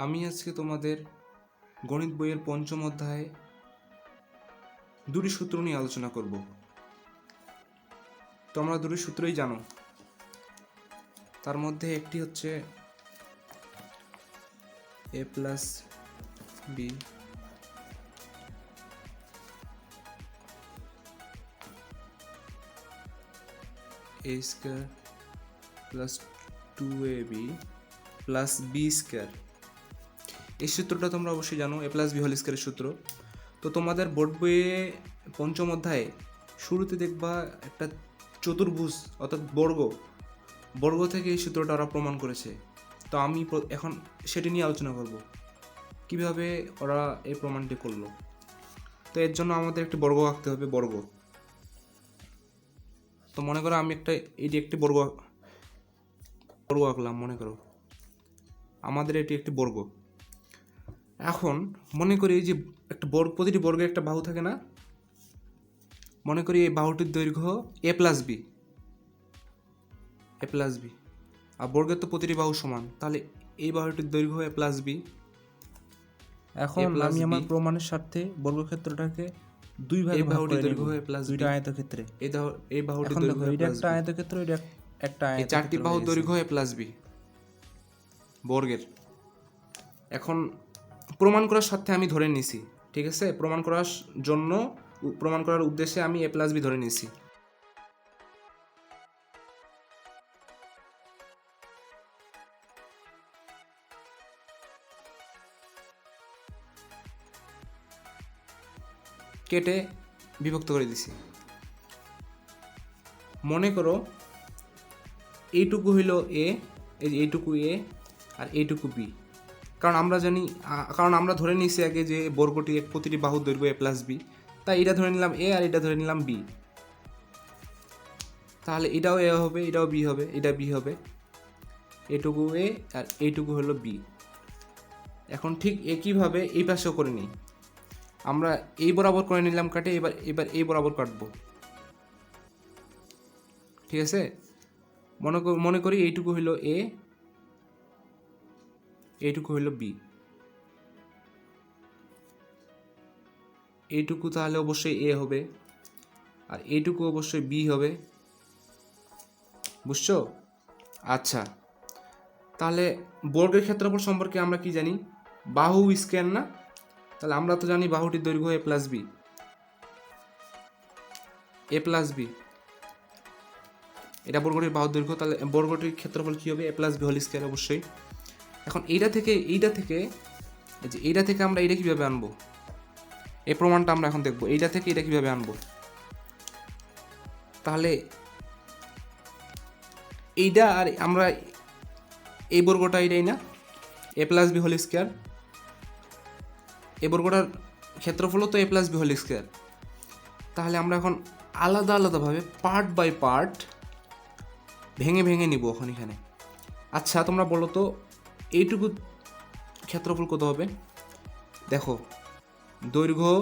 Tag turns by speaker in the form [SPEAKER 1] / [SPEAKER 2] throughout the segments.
[SPEAKER 1] আমি আজকে তোমাদের গণিত বইয়ের পঞ্চম অধ্যায়ে দুটি সূত্র নিয়ে আলোচনা করব। তোমরা দুটি সূত্রই জানো। তার মধ্যে একটি হচ্ছে a plus B a square plus 2ab plus B square. এই সূত্রটা তোমরা অবশ্যই জানো, a প্লাস বি হোল স্কয়ারের সূত্র। তো তোমাদের বোর্ড বইয়ে পঞ্চম অধ্যায়ে শুরুতে দেখবা একটা চতুর্ভুজ অর্থাৎ বর্গ থেকে এই সূত্রটা ওরা প্রমাণ করেছে। তো আমি এখন সেটি নিয়ে আলোচনা করব, কিভাবে ওরা এই প্রমাণটি করলো। তো এর জন্য আমাদের একটি বর্গ আঁকতে হবে, বর্গ। তো মনে করো আমি এটি একটি বর্গ আঁকলাম। মনে করো আমাদের এটি একটি বর্গ। এখন মনে করি যে একটা প্রতিটি বর্গের একটা বাহু থাকে না। মনে করি এই বাহুটির দৈর্ঘ্য a প্লাস বি, আর বর্গের তো প্রতিটি বাহু সমান, তাহলে এই বাহুটির দৈর্ঘ্য a প্লাস বি।
[SPEAKER 2] এখন আমি আমার প্রমাণের স্বার্থে বর্গক্ষেত্রটাকে দুই ভাগে ভাগ করে নেব, দুইটা আয়তক্ষেত্রে।
[SPEAKER 1] এই বাহুটির
[SPEAKER 2] এখন দেখো,
[SPEAKER 1] দৈর্ঘ্য
[SPEAKER 2] এটা একটা আয়তক্ষেত্র, এটা একটা
[SPEAKER 1] এই চারটি বাহুর দৈর্ঘ্য a প্লাস বি বর্গের। এখন প্রমাণ করার স্বার্থে আমি ধরে নিছি, ঠিক আছে? প্রমাণ করার উদ্দেশ্যে আমি a প্লাস বি ধরে নিছি। কেটে বিভক্ত করে দিছি। মনে করো এইটুকু হইল এ, এইটুকু এ আর এইটুকু বি। কারণ আমরা ধরে নিয়েছি আগে যে বর্গটি প্রতিটি বাহুর দৈর্ঘ্য a প্লাস বি, তাই এটা ধরে নিলাম এ আর এটা ধরে নিলাম বি। তাহলে এটাও এ হবে, এটাও বি হবে, এটা বি হবে। এইটুকু এ আর এইটুকু হলো বি। এখন ঠিক একইভাবে এই পাশেও করে নিই। আমরা এই বরাবর করে নিলাম কাটে, এবার এই বরাবর কাটবো, ঠিক আছে? মনে করি এইটুকু হইল এ, এইটুকু হইল বি। এইটুকু তাহলে অবশ্যই এ হবে, আর এইটুকু অবশ্যই বি হবে। বুঝছো? আচ্ছা, তাহলে বর্গের ক্ষেত্রফল সম্পর্কে আমরা কি জানি? বাহু স্কয়ার না? তাহলে আমরা তো জানি বাহুটির দৈর্ঘ্য a প্লাস বি, এটা বর্গটির বাহুর দৈর্ঘ্য। তাহলে বর্গটির ক্ষেত্রফল কি হবে? a plus B whole square অবশ্যই। এখন এইটা থেকে আমরা এইটা কিভাবে আনবো, এই প্রমাণটা আমরা এখন দেখবো। এইটা থেকে এটা কিভাবে আনবো? তাহলে এইটা আর আমরা এই বর্গটা এটাই না, a plus B whole square. এই বর্গটার ক্ষেত্রফলও তো a plus B whole square. তাহলে আমরা এখন আলাদাভাবে পার্ট বাই পার্ট ভেঙে নিব এখানে। আচ্ছা, তোমরা বলো তো এইটুকু ক্ষেত্রফল কত হবে? দেখো, দৈর্ঘ্য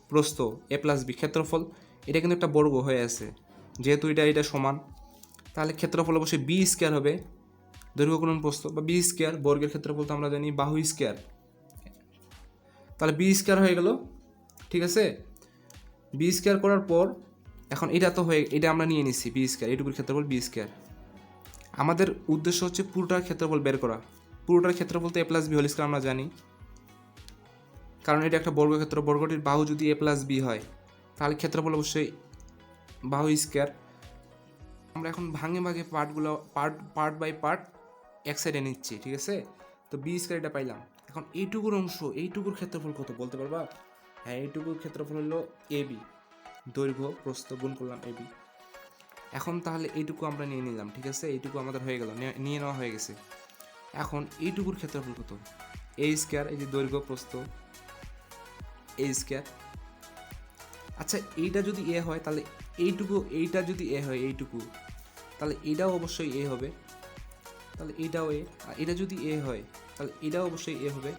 [SPEAKER 1] প্রস্থ a প্লাস বি, ক্ষেত্রফল এটা কিন্তু একটা বর্গ হয়ে আছে, যেহেতু এটা সমান, তাহলে ক্ষেত্রফল অবশ্যই বি স্কয়ার হবে। দৈর্ঘ্য গুণন প্রস্থ বা বি স্কয়ার। বর্গের ক্ষেত্রফল তো আমরা জানি বাহু স্কয়ার, তাহলে বি স্কয়ার হয়ে গেল, ঠিক আছে? বি স্কয়ার করার পর এখন এটা আমরা নিয়ে নিচ্ছি বি স্কয়ার, এইটুকুর ক্ষেত্রফল বি স্কয়ার। আমাদের উদ্দেশ্য হচ্ছে পুরোটার ক্ষেত্রফল বের করা। পুরোটার ক্ষেত্রফল তো a plus B whole square আমরা জানি, কারণ এটা একটা বর্গক্ষেত্র। বর্গটির বাহু যদি a প্লাস বি হয়, তাহলে ক্ষেত্রফল অবশ্যই বাহু স্কয়ার। আমরা এখন ভাগে পার্ট বাই পার্ট এক সাইডে নিচ্ছি, ঠিক আছে? তো বি স্কয়ার এটা পাইলাম। এখন এইটুকুর ক্ষেত্রফল কত বলতে পারবা? হ্যাঁ, এইটুকুর ক্ষেত্রফল হলো এ বি, দৈর্ঘ্য প্রস্থ গুণ করলাম এ বি। এখন তাহলে এইটুকু আমরা নিয়ে নিলাম, ঠিক আছে? এইটুকু আমাদের হয়ে গেল, নিয়ে নেওয়া হয়ে গেছে। এখন এইটুকুর ক্ষেত্রফল কত? এ স্কয়ার, এই যে দৈর্ঘ্য প্রস্থ এ স্কয়ার। আচ্ছা, এইটা যদি এ হয় তাহলে এইটা যদি এ হয় এইটুকু, তাহলে এটাও অবশ্যই এ হবে, তাহলে এটাও এ। আর এটা যদি এ হয় তাহলে এটাও অবশ্যই এ হবে,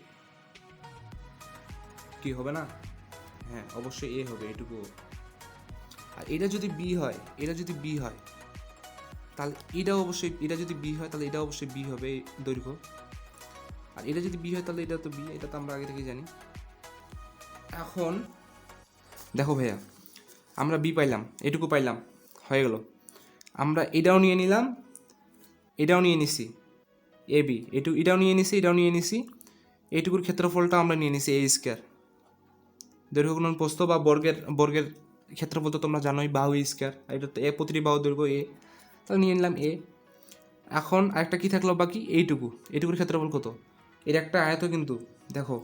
[SPEAKER 1] কি হবে না? হ্যাঁ, অবশ্যই এ হবে এইটুকু। আর এটা যদি বি হয় তাহলে এটা যদি বি হয় তাহলে এটা অবশ্যই বি হবে দৈর্ঘ্য। আর এটা যদি বি হয় তাহলে এটা তো বি, এটা তো আমরা আগে থেকে জানি। এখন দেখো ভাইয়া, আমরা বি পাইলাম, এটুকু পাইলাম, হয়ে গেল। আমরা এটাও নিয়ে নিলাম, এটাও নিয়ে নিছি এ বি, এটাও নিয়ে নিছি, এটাও নিয়ে নিছি। এইটুকুর ক্ষেত্রফলটা আমরা নিয়ে নিছি এ স্কোয়ার। দৈর্ঘ্য গুণন প্রস্থ বা বর্গের ক্ষেত্রফল তো তোমরা জানোই, বাহু স্কোয়ার। এটা তো এ, প্রতিটি বাহু দৈর্ঘ্য এ, তাহলে নিয়ে নিলাম এ। এখন আরেকটা কী থাকলো বাকি, এইটুকুর ক্ষেত্রফল কত? এর একটা আয়ত কিন্তু, দেখো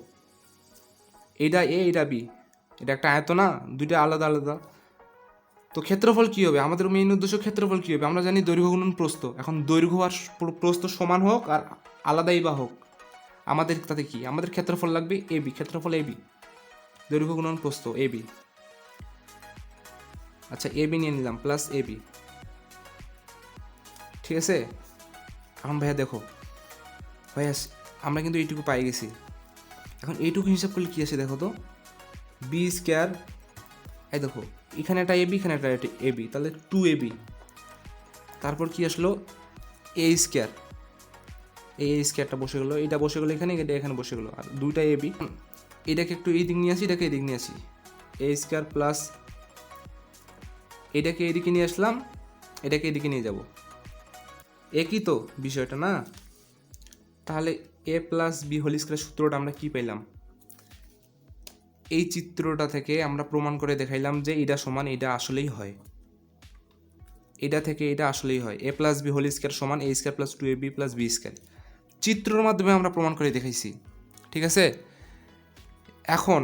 [SPEAKER 1] এইটা এ, এটা বি, এটা একটা আয়ত না, দুইটা আলাদা আলাদা। তো ক্ষেত্রফল কী হবে? আমাদের মেইন উদ্দেশ্য ক্ষেত্রফল কী হবে? আমরা জানি দৈর্ঘ্য গুণন প্রস্থ। এখন দৈর্ঘ্য আর প্রস্থ সমান হোক আর আলাদাই বা হোক, আমাদের তাতে কি, আমাদের ক্ষেত্রফল লাগবে এ বি, ক্ষেত্রফল এ বি, দৈর্ঘ্য গুণন প্রস্থ এ বি। আচ্ছা, এ বি নিয়ে নিলাম প্লাস এ বি, ঠিক আছে। এখন ভাইয়া দেখো ভাইয়া, আমরা কিন্তু এইটুকু পাই গেছি। এখন এইটুকু হিসাব করলে কী আছে দেখো তো, বি স্কোয়ার, এই দেখো এখানে একটা এ বি, এখানে একটা এ বি, তাহলে 2ab। তারপর কি আসলো, এ স্কোয়ার, এই স্কোয়ারটা বসে গেলো, এটা বসে গেলো এখানে, এটা এখানে বসে গেলো, আর দুইটা এ বি। এটাকে একটু এই দিক নিয়ে আসি, এটাকে এদিক নিয়ে আসি, এ স্কোয়ার প্লাস, এটাকে এদিকে নিয়ে আসলাম, এটাকে এদিকে নিয়ে যাব, একই তো বিষয়টা না? তাহলে এ প্লাস বি হোল স্কোয়ার সূত্রটা আমরা কি পেলাম? এই চিত্রটা থেকে আমরা প্রমাণ করে দেখাইলাম যে এটা সমান, এটা আসলেই হয়, এটা থেকে এটা আসলেই হয়। A plus B whole square সমান A square plus 2ab plus B square, চিত্রের মাধ্যমে আমরা প্রমাণ করে দেখাইছি, ঠিক আছে। এখন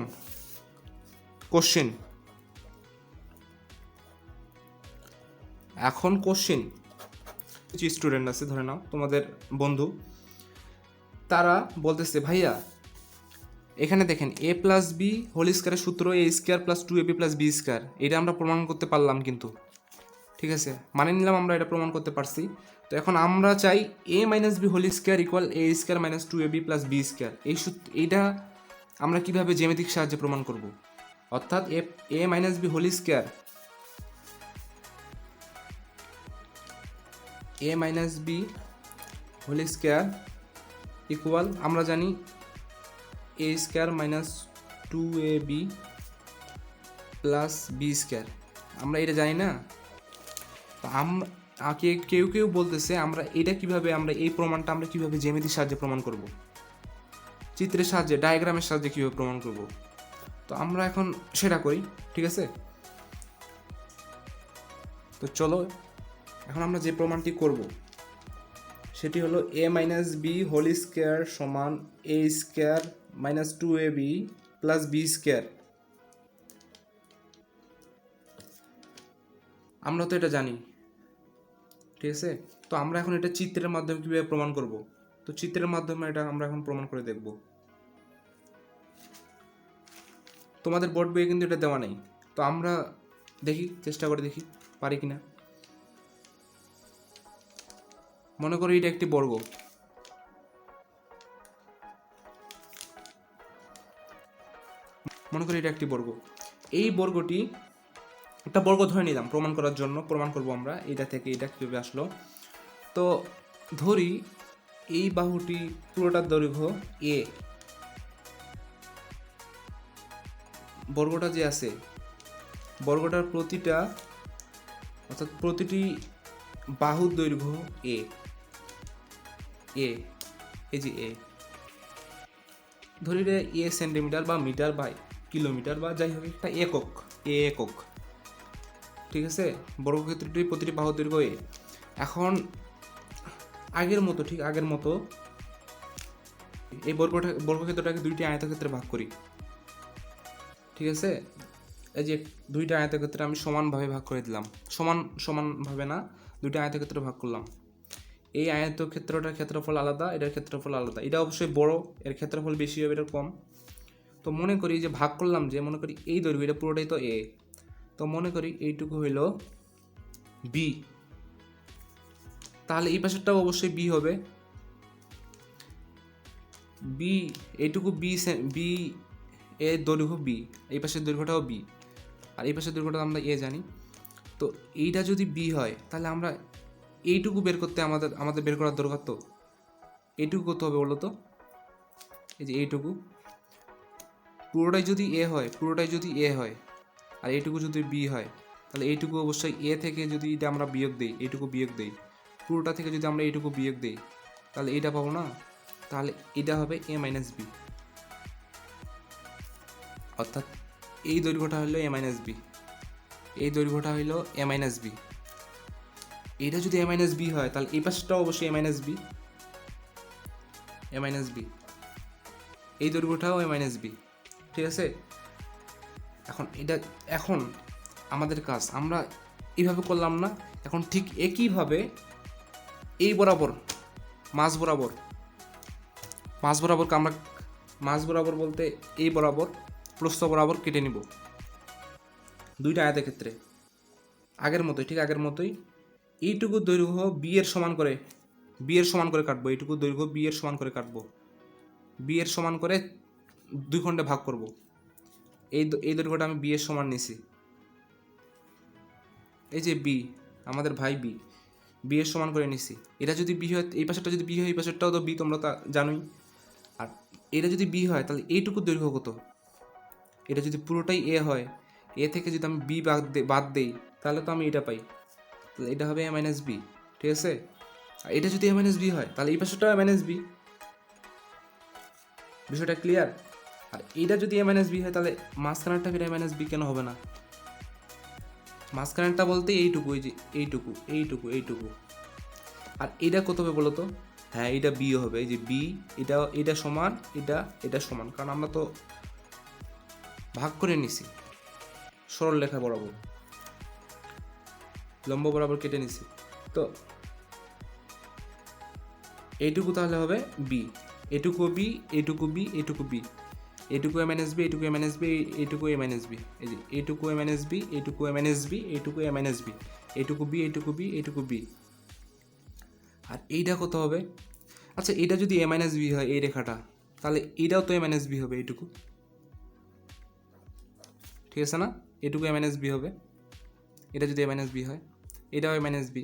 [SPEAKER 1] কোশ্চেন, কিছু স্টুডেন্ট আছে, ধরে নাও তোমাদের বন্ধু, তারা বলতেছে ভাইয়া এখানে দেখেন এ প্লাস বি হোল স্কোয়ারের সূত্র A square plus 2ab plus B square, এটা আমরা প্রমাণ করতে পারলাম কিন্তু, ঠিক আছে, মানে নিলাম আমরা এটা প্রমাণ করতে পারছি। তো এখন আমরা চাই A minus B whole square equal A square minus 2ab plus B square. এইটা আমরা কিভাবে জ্যামিতিক সাহায্যে প্রমাণ করব? অর্থাৎ A minus B whole square, A minus B whole square equal, আমরা জানি A square minus 2ab plus B square, আমরা এটা জানি না। তো কেউ কেউ বলতেছে আমরা এটা কিভাবে, আমরা এই প্রমাণটা আমরা কিভাবে জ্যামিতির সাহায্যে প্রমাণ করব, চিত্রের সাহায্যে, ডায়াগ্রামের সাহায্যে কীভাবে প্রমাণ করব। তো আমরা এখন সেটা করি, ঠিক আছে। তো চলো এখন আমরা যে প্রমাণটি করব সেটি হলো A minus B whole square সমান A square minus 2ab plus B square. আমরা তো এটা জানি, ঠিক আছে। তো আমরা এখন এটা চিত্রের মাধ্যমে কীভাবে প্রমাণ করব, তো চিত্রের মাধ্যমে এটা আমরা এখন প্রমাণ করে দেখব। তোমাদের বোর্ড বইয়ে কিন্তু এটা দেওয়া নেই, তো আমরা দেখি, চেষ্টা করে দেখি পারি কিনা। মনে করি এটা একটি বর্গ, মনে করি এটা একটি বর্গ। এই বর্গটি একটা বর্গ ধরে নিলাম প্রমাণ করার জন্য, প্রমাণ করব আমরা এটা থেকে এটা কীভাবে আসলো। তো ধরি এই বাহুটি পুরোটার দৈর্ঘ্য এ, বর্গটা যে আছে বর্গটার প্রতিটা, অর্থাৎ প্রতিটি বাহুর দৈর্ঘ্য এ, এই যে এ, ধরি রে এ সেন্টিমিটার বা মিটার বা কিলোমিটার বা যাই হোক একটা একক, এ একক, ঠিক আছে। বর্গক্ষেত্রটির প্রতিটি বাহুর দৈর্ঘ্য এ। এখন আগের মতো, ঠিক আগের মতো এই বর্গক্ষেত্রটাকে দুইটি আয়তক্ষেত্রে ভাগ করি, ঠিক আছে। এই যে দুইটা আয়তক্ষেত্রে আমি সমানভাবে ভাগ করে দিলাম, সমানভাবে না, দুইটা আয়তক্ষেত্রে ভাগ করলাম। এই আয়তক্ষেত্রটার ক্ষেত্রফল আলাদা, এটার ক্ষেত্রফল আলাদা, এটা অবশ্যই বড়, এর ক্ষেত্রফল বেশি হবে, এটা কম। তো মনে করি যে ভাগ করলাম, যে মনে করি এই দৈর্ঘ্য এটা পুরোটাই তো এ, তো মনে করি এইটুকু হইল বি, তাহলে এই পাশেরটাও অবশ্যই বি হবে, বি, এইটুকু বি, বি এর দৈর্ঘ্য বি, এই পাশের দৈর্ঘ্যটাও বি, আর এই পাশের দৈর্ঘ্যটা আমরা এ জানি। তো এইটা যদি বি হয় তাহলে আমরা এইটুকু বের করতে আমাদের বের করার দরকার, তো এইটুকু করতে হবে বলো তো। এই যে এইটুকু পুরোটাই যদি এ হয় আর এইটুকু যদি বি হয়, তাহলে এইটুকু অবশ্যই এ থেকে যদি এটা আমরা বিয়োগ দিই, এইটুকু বিয়োগ দিই, পুরোটা থেকে যদি আমরা এইটুকু বিয়োগ দিই, তাহলে এইটা পাবো না? তাহলে এটা হবে এ মাইনাস বি, অর্থাৎ এই দৈর্ঘ্যটা হলো এ মাইনাস বি, এই দৈর্ঘ্যটা হইল এ মাইনাস বি। এটা যদি এ মাইনাস বি হয়, তাহলে এই পাশটাও অবশ্যই এ minus B, A minus B, এই দৈর্ঘ্যটাও এ মাইনাস বি। ঠিক আছে? এখন আমাদের কাজ আমরা এইভাবে করলাম না, এখন ঠিক একইভাবে এই বরাবর মাঝ বরাবর বলতে এই বরাবর প্রস্থ বরাবর কেটে নিব দুইটা আয়তের ক্ষেত্রে আগের মতোই এইটুকু দৈর্ঘ্য বি এর সমান করে কাটবো, এইটুকু দৈর্ঘ্য বি এর সমান করে কাটবো, বি এর সমান করে 2 খণ্ডে ভাগ করব। এই দৈর্ঘ্যটা আমি বি এর সমান নিছি, এই যে বি আমাদের ভাই বি এর সমান করে নিছি। এটা যদি বি হয়, এই পাশেরটা যদি বি হয়, এই পাশেরটাও তো বি, তোমরা তা জানোই। আর এটা যদি বি হয়, তাহলে এইটুকু দৈর্ঘ্য কত? এটা যদি পুরোটাই এ হয়, এ থেকে যদি আমি বি বাদ দেই, তাহলে তো আমি এটা পাই, তাহলে এটা হবে এ মাইনাস বি। ঠিক আছে? আর এটা যদি এ মাইনাস বি হয়, তাহলে এই পাশেরটাও এ মাইনাস বি। বিষয়টা ক্লিয়ার? আর এইটা যদি এ মাইনাস বি হয়, তাহলে মাঝখানেরটা ফিরে এ মাইনাস বি কেন হবে না? মাঝখানেরটা বলতে এইটুকু, এই যে এইটুকু। আর এটা কত হবে বলো তো? হ্যাঁ, এটা বিও হবে, এই যে বি, এটা সমান, এটা সমান, কারণ আমরা তো ভাগ করে নিছি সরল রেখা বরাবর, লম্ব বরাবর কেটে নিছি। তো এইটুকু তাহলে হবে বি, এটুকু বি, এইটুকু বি, এইটুকু বি, এইটুকু এ মাইনাস বি, এইটুকু এ মাইনাস বি, এইটুকু এ মাইনাস বি, এই যে এইটুকু এ মাইনাস বি, এইটুকু এ মাইনাস বি, এইটুকু এ মাইনাস বি, এইটুকু বি, এইটুকু বি, এইটুকু বি। আর এইটা কত হবে? আচ্ছা, এটা যদি এ মাইনাস বি হয়, এই রেখাটা, তাহলে এটাও তো এ মাইনাস বি হবে, এইটুকু। ঠিক আছে না? এটুকু এ মাইনাস বি হবে, এটা যদি এ মাইনাস বি হয়, এটাও এ মাইনাস বি।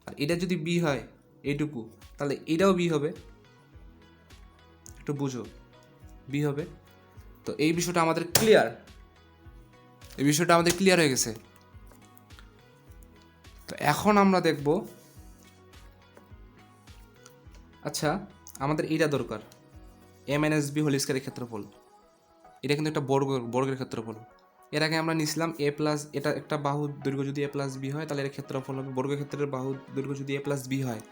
[SPEAKER 1] আর এটা যদি বি হয় এইটুকু, তাহলে এটাও বি হবে, একটু বুঝো, বি হবে। তো এই বিষয়টা আমাদের ক্লিয়ার হয়ে গেছে। তো এখন আমরা দেখব, আচ্ছা আমাদের এইটা দরকার, এ মাইনাস বি হোল স্কয়ারের ক্ষেত্রফল। এটা কিন্তু একটা বর্গের ক্ষেত্রফল। এর আগে আমরা নিছিলাম এ প্লাস, এটা একটা বাহু দৈর্ঘ্য যদি এ প্লাস বি হয়, তাহলে এর ক্ষেত্রফল হবে, বর্গক্ষেত্রের বাহু দৈর্ঘ্য যদি এ প্লাস বি হয়,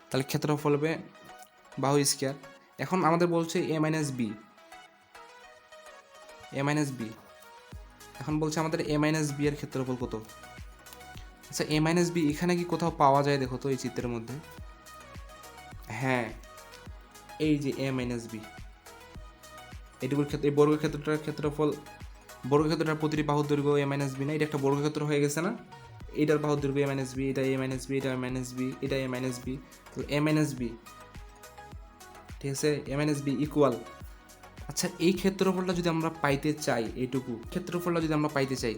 [SPEAKER 1] তাহলে ক্ষেত্রফল হবে বাহু স্কয়ার। এখন আমাদের বলছে এ মাইনাস বি, এখন বলছে আমাদের এ মাইনাস বি এর ক্ষেত্রফল কত? আচ্ছা, এ মাইনাস বি এখানে কি কোথাও পাওয়া যায়? দেখো তো এই চিত্রের মধ্যে। হ্যাঁ, এই যে এ মাইনাস বি, এটুকুর ক্ষেত্রে এই বর্গক্ষেত্রটার ক্ষেত্রফল, বর্গক্ষেত্রটার প্রতিটি বাহুর দৈর্ঘ্য এ মাইনাস বি না, এটা একটা বর্গক্ষেত্র হয়ে গেছে না? এটার বাহুর দৈর্ঘ্য এ মাইনাস বি, এটা এ মাইনাস বি, এটা এ মাইনাস বি, এটা এ মাইনাস বি, তাহলে এ মাইনাস বি, ঠিক আছে, এ মাইনাস বি ইকুয়াল। আচ্ছা, এই ক্ষেত্রফলটা যদি আমরা পাইতে চাই, এইটুকু ক্ষেত্রফলটা যদি আমরা পাইতে চাই,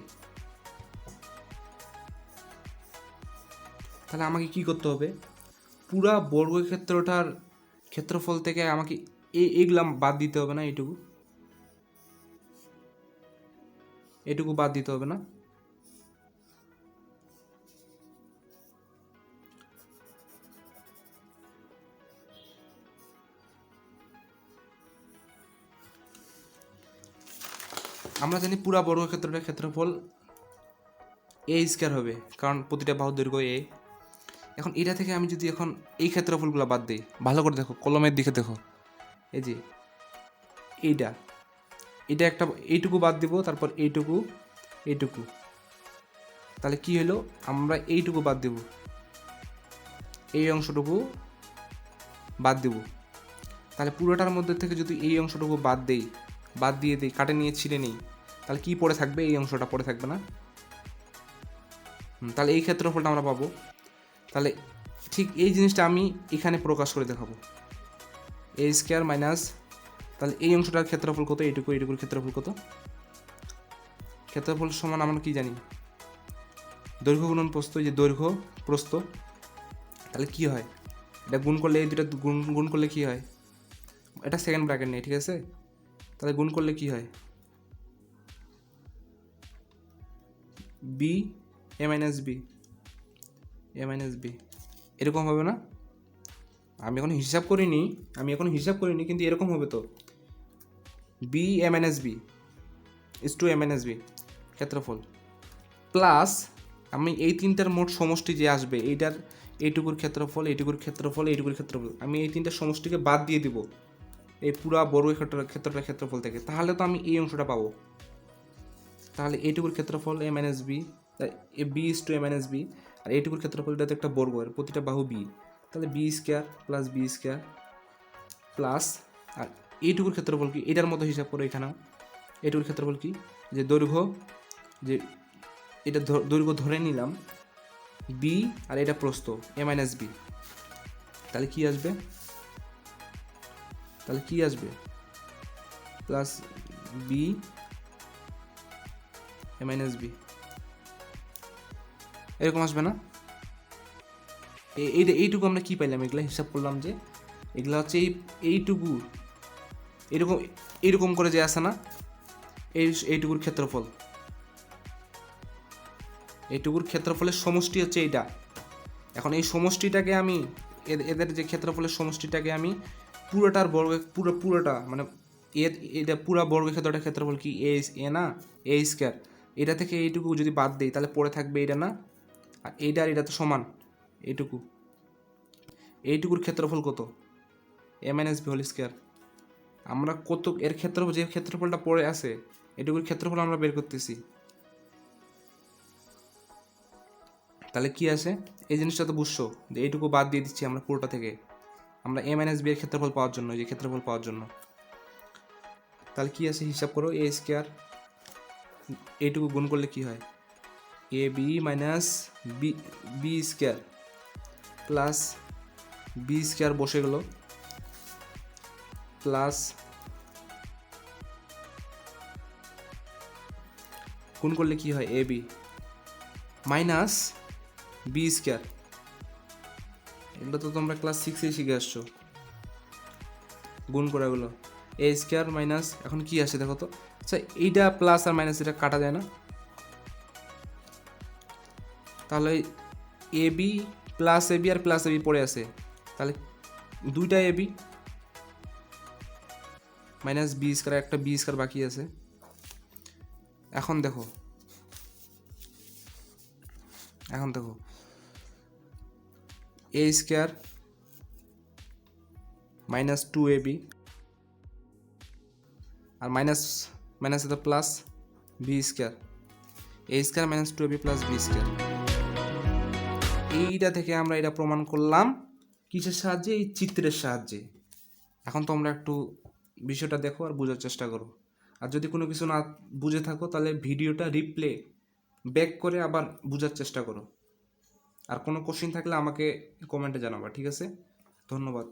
[SPEAKER 1] তাহলে আমাকে কি করতে হবে? পুরা বর্গক্ষেত্রটার ক্ষেত্রফল থেকে আমাকে এইগুলা বাদ দিতে হবে না? এটুকু বাদ দিতে হবে না? আমরা জানি পুরা বর্গক্ষেত্রটার ক্ষেত্রফল এ স্কয়ার হবে, কারণ প্রতিটা বাহুর দৈর্ঘ্য এ। এখন এটা থেকে আমি যদি এখন এই ক্ষেত্রফলগুলো বাদ দিই, ভালো করে দেখো, কলমের দিকে দেখো, এই যে এটা একটা, এইটুকু বাদ দিব, তারপর এইটুকু, তাহলে কি হলো? আমরা এইটুকু বাদ দিব, এই অংশটুকু বাদ দিব, তাহলে পুরোটার মধ্যে থেকে যদি এই অংশটুকু বাদ দিয়ে দিই, কাটে নিয়ে ছিঁড়ে নিই, তাহলে কি পড়ে থাকবে? এই অংশটা পড়ে থাকবে না? তাহলে এই ক্ষেত্রফলটা আমরা পাবো। তাহলে ঠিক এই জিনিসটা আমি এখানে প্রকাশ করে দেখাবো, এ স্কয়ার মাইনাস, তাহলে এই অংশটার ক্ষেত্রফল কত? এইটুকুর ক্ষেত্রফল কত? ক্ষেত্রফল সমান আমরা কি জানি? দৈর্ঘ্য গুণন প্রস্থ, যে দৈর্ঘ্য প্রস্থ, তাহলে কি হয়? এটা গুণ করলে, এই দুটো গুণ করলে কি হয়? এটা সেকেন্ড ব্র্যাকেট নেই, ঠিক আছে? তাহলে গুণ করলে কি হয়, B A minus B, A minus B, এরকম হবে না? আমি এখন হিসাব করিনি, কিন্তু এরকম হবে তো, B A minus B is to A minus B ক্ষেত্রফল প্লাস আমি এই তিনটার মোট সমষ্টি যে আসবে, এইটার এইটুকুর ক্ষেত্রফল, এইটুকুর ক্ষেত্রফল, এইটুকুর ক্ষেত্রফল, আমি এই তিনটার সমষ্টিকে বাদ দিয়ে দিব এই পুরা ক্ষেত্রটার ক্ষেত্রফল থেকে, তাহলে তো আমি এই অংশটা পাবো। তাহলে এইটুকুর ক্ষেত্রফল A minus B, B is to A minus B, আর এইটুকুর ক্ষেত্রফল এটা তো একটা বর্গ, আর প্রতিটা বাহু বি, তাহলে B square plus B square plus, আর এইটুকুর ক্ষেত্রফল কি, এটার মতো হিসাব করো এখানেও, এইটুকুর ক্ষেত্রফল কি, যে দৈর্ঘ্য, যে এটা দৈর্ঘ্য ধরে নিলাম বি, আর এটা প্রস্থ এ মাইনাস বি, তাহলে কি আসবে, plus B A minus B, এরকম আসবে না? এইটুকু আমরা কি পাইলাম, এগুলা হিসাব করলাম যে এগুলা হচ্ছে এইটুকু এরকম করে যে আসে না, এইটুকুর ক্ষেত্রফলের সমষ্টি হচ্ছে এইটা। এখন এই সমষ্টিটাকে আমি এদের যে ক্ষেত্রফলের সমষ্টিটাকে আমি পুরোটার পুরোটা মানে এটা পুরা বর্গক্ষেত্রটার ক্ষেত্রফল কি এ না, এ স্কোয়ার, এটা থেকে এইটুকু যদি বাদ দিই তাহলে পড়ে থাকবে এটা না, আর এইটা আর এটা তো সমান, এইটুকুর ক্ষেত্রফল কত, এ মাইনাস বি হোল স্কোয়ার। আমরা কত এর ক্ষেত্রফল, যে ক্ষেত্রফলটা পড়ে আছে এটুকুর ক্ষেত্রফল আমরা বের করতেছি, তাহলে কি আসে, এই জিনিসটা তো বুঝছো যে এইটুকু বাদ দিয়ে দিচ্ছি আমরা পুরোটা থেকে, আমরা এ মাইনাস বি এর ক্ষেত্রফল পাওয়ার জন্য, যে ক্ষেত্রফল পাওয়ার জন্য। তাহলে কি আছে হিসাব করো, এ স্কোয়ার, এইটুকু গুণ করলে কি হয়, A B minus B square plus B square বসে গেল, প্লাস গুণ করলে কি হয়, A B minus B square, এগুলো তো তোমরা ক্লাস 6-এ শিখে আসছো, গুণ করা গুলো, এ স্কোয়ার মাইনাস, এখন কি আসে দেখো তো, আচ্ছা এইটা প্লাস আর মাইনাস এটা কাটা যায় না, তাহলে A B plus A B আর প্লাস এ বি পড়ে আছে, তাহলে দুইটা A B minus B square, একটা বি স্কোয়ার বাকি আছে। এখন দেখো এ স্কোয়ার মাইনাস 2ab আর মাইনাস এটা plus B square, A square minus 2ab plus B square, এইটা থেকে আমরা এটা প্রমাণ করলাম কিসের সাহায্যে, এই চিত্রের সাহায্যে। এখন তোমরা একটু বিষয়টা দেখো আর বোঝার চেষ্টা করো, আর যদি কোনো কিছু না বুঝে থাকো তাহলে ভিডিওটা রিপ্লে ব্যাক করে আবার বোঝার চেষ্টা করো, আর কোনো কোশ্চেন থাকলে আমাকে কমেন্টে জানাবা, ঠিক আছে? ধন্যবাদ।